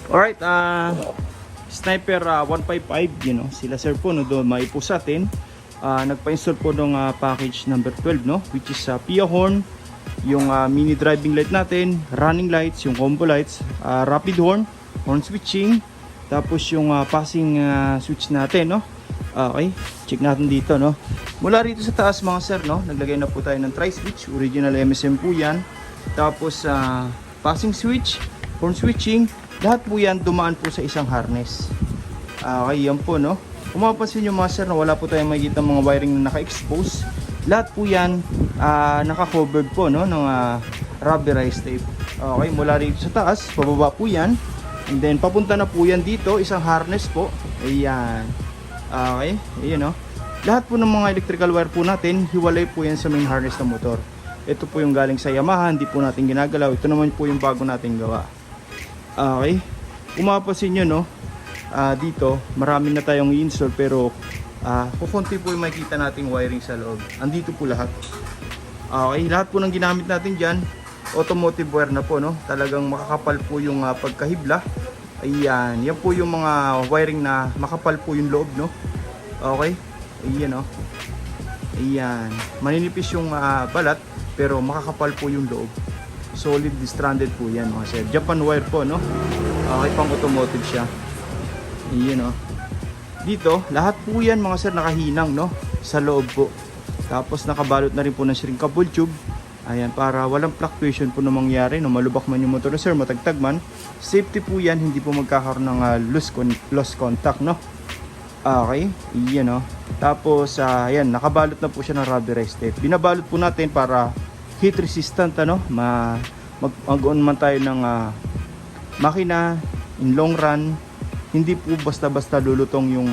Alright, Sniper 155, sila sir po no, doon maipo sa atin. Nagpa-install po ng package number 12, no, which is PIA horn, yung mini driving light natin, running lights, yung combo lights, rapid horn, horn switching, tapos yung passing switch natin, no. Okay, check natin dito, no. Mula rito sa taas mga sir, no, naglagay na po tayo ng tri-switch, original MSM po yan. Tapos passing switch, horn switching, lahat po yan dumaan po sa isang harness. Okay, yan po, no. Kung mapapansin nyo mga sir, no, wala po tayong makikita mga wiring na naka-expose. Lahat po yan naka-covered po, no, ng rubberized tape. Okay, mula rito sa taas, pababa po yan. And then papunta na po yan dito, isang harness po. Ayan. Okay, ayan, no. Lahat po ng mga electrical wire po natin, hiwalay po yan sa main harness ng motor. Ito po yung galing sa Yamaha, hindi po natin ginagalaw. Ito naman po yung bago natin gawa. Okay, kung mapapansin nyo, no, dito marami na tayong i-install, pero kukunti po yung makikita nating wiring sa loob. Andito po lahat. Okay, lahat po ng ginamit natin dyan automotive wire na po, no. Talagang makakapal po yung pagkahibla. Ayan, yan po yung mga wiring na makapal po yung loob, no. Okay, ayan, no. Ayan, maninipis yung balat, pero makakapal po yung loob. Solid stranded po yan mga sir. Japan wire po, no. Okay, pang automotive siya. Iyan, no. Dito, lahat po yan mga sir nakahinang, no, sa loob po. Tapos nakabalot na rin po ng shrinkable tube. Ayan, para walang fluctuation po na mangyari, no. Malubak man yung motor sir, matagtag man. Safety po yan, hindi po magkakaroon ng loose contact, no. Okay, iyan, no. Tapos, ayan, nakabalot na po siya ng rubberized tape. Binabalot po natin para heat resistant, ano, mag-on man tayo ng makina in long run. Hindi po basta-basta lulutong yung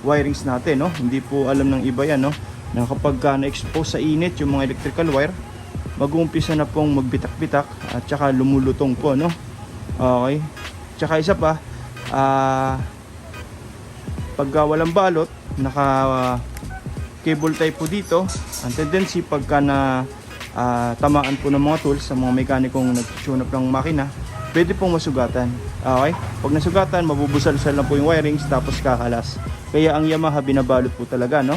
wirings natin, no. Hindi po alam ng iba yan, no, na kapag na-expose sa init yung mga electrical wire, mag-uumpisa na pong magbitak-bitak at saka lumulutong po, no. Okay, tsaka isa pa, pag walang balot, naka cable tie po dito, ang tendency pagka na tamaan po ng mga tools sa mga mekanikong nag-tune up ng makina, pwede pong masugatan. Okay, pag nasugatan, mabubusal-sal lang po yung wirings, tapos kakalas. Kaya ang Yamaha binabalot po talaga, no.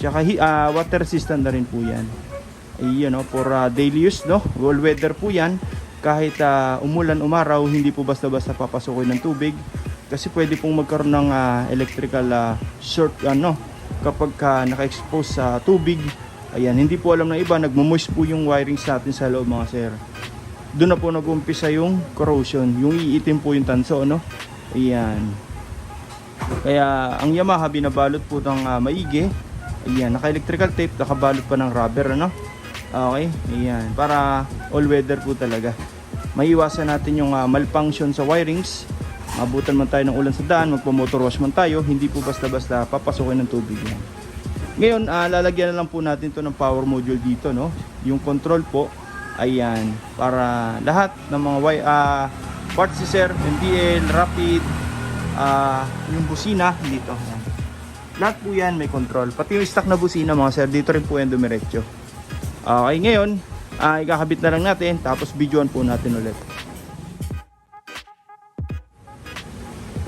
Tsaka water resistant na rin po yan. Ayan, no, for daily use, no, all weather po yan. Kahit umulan, umaraw, hindi po basta-basta papasukin ng tubig, kasi pwede pong magkaroon ng electrical short, ano, kapag naka-expose sa tubig. Ayan, hindi po alam ng iba, nagmo-moist po yung wirings natin sa loob mga sir. Doon na po nag-umpisa yung corrosion, yung iitim po yung tanso, no. Ayan. Kaya ang Yamaha binabalot po ng maigi. Ayan, naka-electrical tape, nakabalot pa ng rubber, ano. Okay, ayan, para all weather po talaga. Maiiwasan natin yung malfunction sa wirings. Mabutan man tayo ng ulan sa daan, magpa-motor wash man tayo, hindi po basta-basta papasukin ng tubig yan. Ngayon, lalagyan na lang po natin to ng power module dito, no. Yung control po, ayan, para lahat ng mga parts si sir, MDL, rapid, yung busina dito, ayan. Lahat po yan may control, pati yung stock na busina mga sir, dito rin po yan dumiretso. Okay, ngayon ikakabit na lang natin, tapos videoan po natin ulit.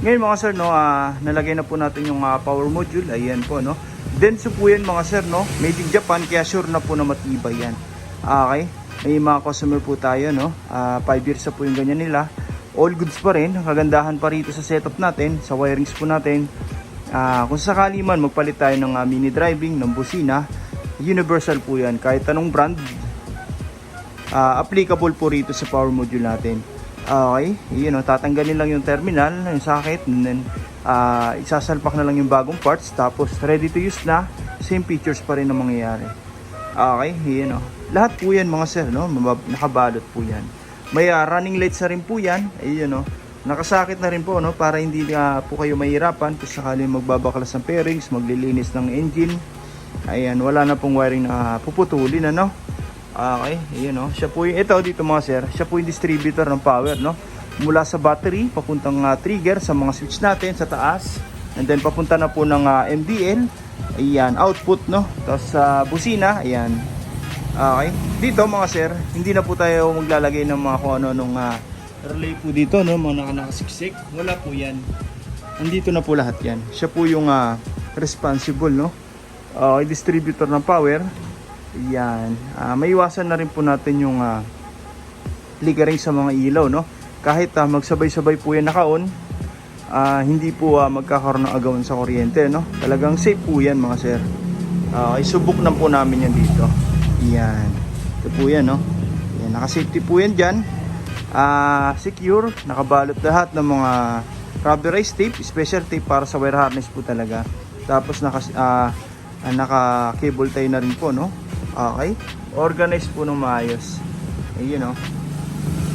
Ngayon mga sir, no, nalagay na po natin yung power module. Ayan po, no. Denso po yan mga sir, no. Made in Japan, kaya sure na po na matibay yan. Okay, may mga customer po tayo, no. 5 years na po yung ganyan nila. All goods pa rin. Kagandahan pa rito sa setup natin, sa wirings po natin. Kung sakali man magpalit tayo ng mini driving, ng busina, universal po yan. Kahit anong brand, applicable po rito sa power module natin. Okay, yun, no, tatanggalin lang yung terminal, yung socket, and then isasalpak na lang yung bagong parts, tapos ready to use na, same features pa rin ang mangyayari. Okay, yun, no. Lahat po yan mga sir, no, nakabalot po yan. May running lights na rin po yan, ayun, no. Nakasakit na rin po, no, para hindi po kayo mahirapan kung sakaling magbabaklas ng pairings, maglilinis ng engine. Ayan, wala na pong wiring na puputulin, ano. Okay, ayun, no. Siya po yung, ito dito mga sir, siya po yung distributor ng power, no. Mula sa battery, papuntang trigger sa mga switch natin sa taas. And then papunta na po ng MDL. Ayan, output, no. Tapos sa busina, ayan. Okay, dito mga sir, hindi na po tayo maglalagay ng mga kung ano nung relay po dito, no, mga nakasiksik. Wala po yan. Andito na po lahat yan. Siya po yung responsible, no, distributor ng power. Yan. Maiwasan na rin po natin yung flickering sa mga ilaw, no. Kahit magsabay-sabay po yan naka-on, hindi po magkakaroon ng agawan sa kuryente, no. Talagang safe po yan, mga sir. Isubok na po namin yan dito. Yan. Ito po yan, no. Yan, naka-safety po yan dyan. Secure, nakabalot lahat ng mga rubberized tape, special tape para sa wire harness po talaga. Tapos naka-cable tie na rin po, no. Okay, organized po ng maayos. Ayun, no.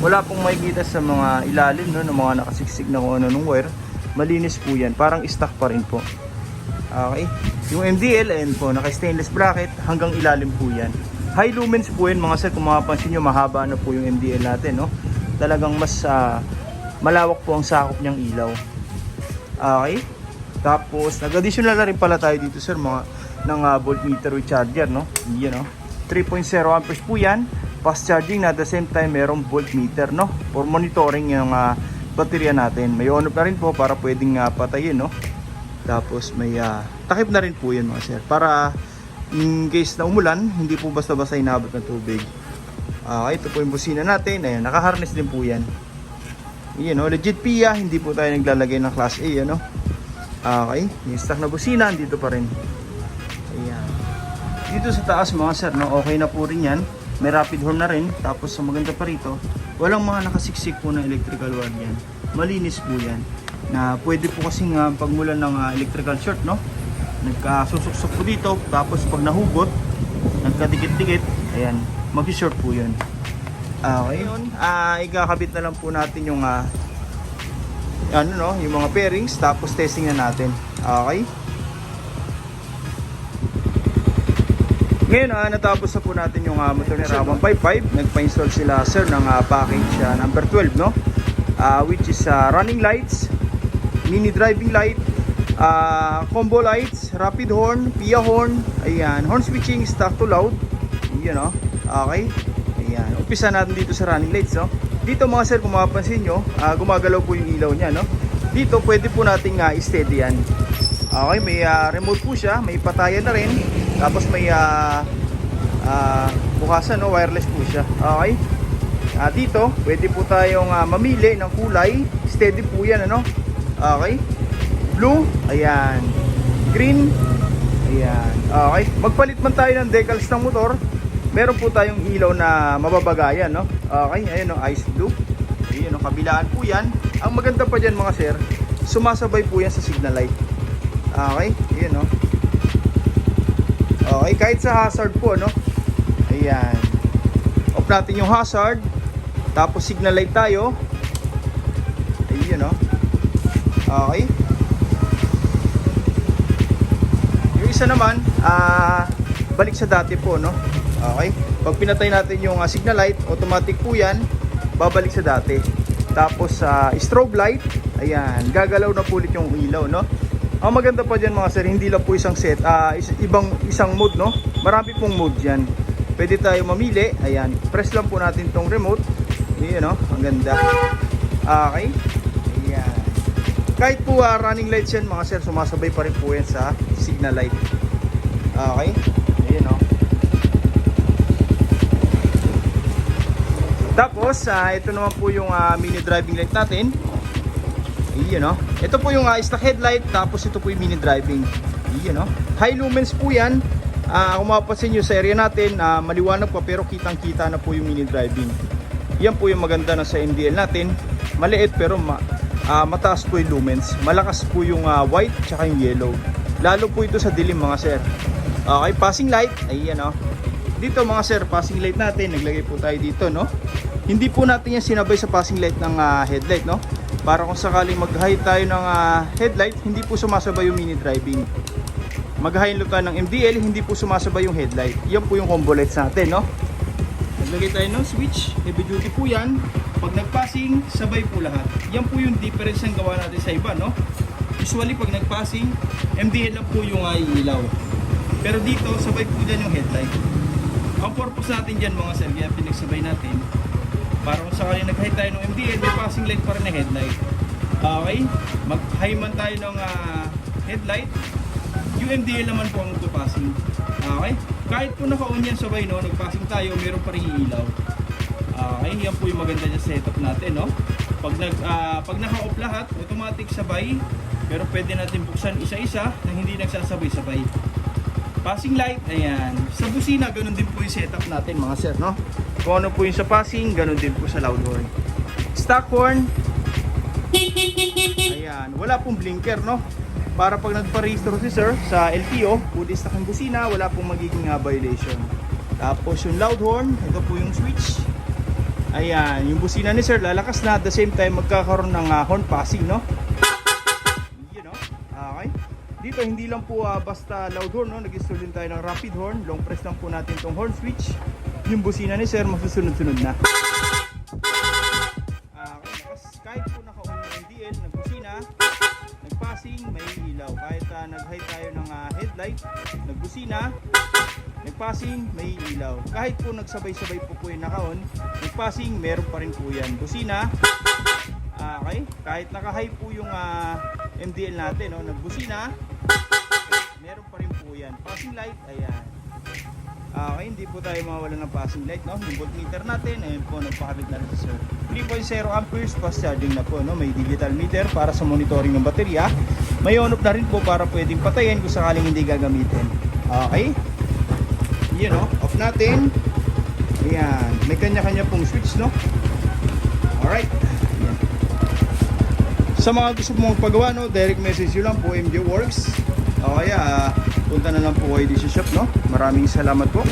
Wala pong makikita sa mga ilalim, no, ng mga nakasiksik na kung ano ng wire. Malinis po yan, parang stock pa rin po. Okay, yung MDL, ayun po, naka-stainless bracket hanggang ilalim po yan. High lumens po yan, mga sir. Kung mapapansin nyo, mahaba na po yung MDL natin, no. Talagang mas malawak po ang sakop niyang ilaw. Okay, tapos nag-additional na rin pala tayo dito, sir, ng voltmeter with charger, no. Yan, no. 3.0 amperes po yan, fast charging na, at the same time merong voltmeter, no, for monitoring yung baterya natin. May on off na rin po para pwedeng patayin, no. Tapos may takip na rin po yan, mga sir, para in case na umulan, hindi po basta-basta inabot ng tubig. Ito po yung busina natin. Ayan, naka-harness din po yan. Yan, no, legit PIA, hindi po tayo naglalagay ng class A, ano. Okay, yung stock na busina dito pa rin. Ayan. Dito sa taas, mga sir, no, okay na po rin yan. May rapid horn na rin. Tapos sa maganda pa rito, walang mga nakasiksik po na electrical wire yan. Malinis po yan. Na pwede po kasing pagmulan ng electrical short, no. Nagkasusuksok po dito. Tapos pag nahugot, nagkadikit-dikit, ayan, mag-short po yun. Okay, ikakabit na lang po natin yung yung mga pairings, tapos testing na natin. Okay, ngayon natapos na po natin yung motor ni Ra 155. Nagpa-install sila, sir, ng package number 12, no, which is running lights, mini driving light, combo lights, rapid horn, PIA horn, ayan, horn switching, stock to loud, yun, no. Okay, ayan, umpisa natin dito sa running lights, no. Dito, mga sir, kung mapapansin nyo, gumagalaw po yung ilaw nya, no. Dito pwede po nating steady yan. Okay, may remote po siya, may patayan na rin, tapos may bukasan, no, wireless po siya. Okay, dito pwede po tayong mamili ng kulay. Steady po yan, ano. Okay, blue, ayan, green, ayan. Okay, magpalit man tayo ng decals ng motor, meron po tayong ilaw na mababagayan, no. Okay, ayun, no, ice blue. Ayun, no, kabilaan po yan. Ang maganda pa dyan, mga sir, sumasabay po yan sa signal light. Okay, ayun, no. Okay, kahit sa hazard po, no. Ayan, off natin yung hazard, tapos signal light tayo. Ayun, no. Okay, yung isa naman, balik sa dati po, no. Okay, pag pinatay natin yung signal light, automatic po yan, babalik sa dati. Tapos strobe light, ayan, gagalaw na po ulit yung ilaw, no. Ang maganda pa dyan, mga sir, hindi lang po isang set, isang mode, no. Marami pong mode dyan. Pwede tayo mamili. Ayan, press lang po natin tong remote. Ayan, no, ang ganda. Okay, ayan. Kahit po running lights yan, mga sir, sumasabay pa rin po yan sa signal light. Okay, ayan, no. Tapos ito naman po yung mini driving light natin. Iyon, no. Ito po yung stock headlight, tapos ito po yung mini driving. Iyon, no. High lumens po yan. Kung mapapansin nyo sa area natin, maliwanag pa pero kitang-kita na po yung mini driving. Yan po yung maganda na sa MDL natin. Maliit pero mataas po yung lumens. Malakas po yung white tsaka yung yellow. Lalo po ito sa dilim, mga sir. Okay, passing light. Ayan, no. Dito, mga sir, passing light natin, naglagay po tayo dito, no. Hindi po natin yan sinabay sa passing light ng headlight, no. Para kung sakaling mag-high tayo ng headlight, hindi po sumasabay yung mini driving. Mag-high low tayo ng MDL, hindi po sumasabay yung headlight. Yan po yung combo lights natin, no. Naglagay tayo ng switch, heavy duty po yan. Pag nag-passing, sabay po lahat. Yan po yung difference ng gawa natin sa iba, no. Usually pag nag-passing, MDL lang po yung ilaw. Pero dito, sabay po dyan yung headlight. Ang purpose natin dyan, mga sir, kaya pinagsabay natin, Para kung sakali nag-high tayo ng MDL, may passing light pa rin na headlight. Okay, mag-high man tayo ng headlight, yung MDL naman po ang magpapassing. Okay, kahit po naka-on yan sabay, no, nag-passing tayo, meron pa rin ilaw. Okay, yan po yung maganda niya setup natin, no. Pag naka-off lahat, automatic sabay, pero pwede natin buksan isa-isa na hindi nagsasabay-sabay. Passing light, ayan. Sa busina, ganun din po yung setup natin, mga sir, no. Kung ano po yung sa passing, ganun din po sa loud horn. Stock horn, ayan, wala pong blinker, no. Para pag nagpa-register si sir sa LTO, fully stock ang busina, wala pong magiging violation. Tapos yung loud horn, ito po yung switch. Ayan, yung busina ni sir lalakas na, at the same time magkakaroon ng horn passing, no. You know, okay. Dito hindi lang po basta loud horn, no. Nag-install din tayo ng rapid horn. Long press lang po natin tong horn switch. Yung busina ni sir masusunod-sunod na. Kahit po naka-on yung MDL, nagbusina, nagpassing, may ilaw. Kahit nag-high tayo ng headlight, nagbusina, nagpassing, may ilaw. Kahit po nagsabay-sabay po yung naka-on, nagpassing, meron pa rin po yan. Busina, okay, kahit naka-high po yung MDL natin, no, nagbusina, meron pa rin po yan. Passing light, ayan. Okay, hindi po tayo mawala ng passing light, no? Yung voltmeter natin, ayun po, nagpakabit na rin sa sir. 3.0 amperes, fast charging na po, no? May digital meter para sa monitoring ng baterya. May on-off na rin po para pwedeng patayin kung sakaling hindi gagamitin. Okay? Yun, no? Off natin. Ayan. May kanya-kanya pong switch, no? Alright. Ayan. Sa mga gusto mong pagawa, no? Direct message nyo lang po, MJ Works. O kaya, punta na lang po kayo dito sa shop, no? Maraming salamat po.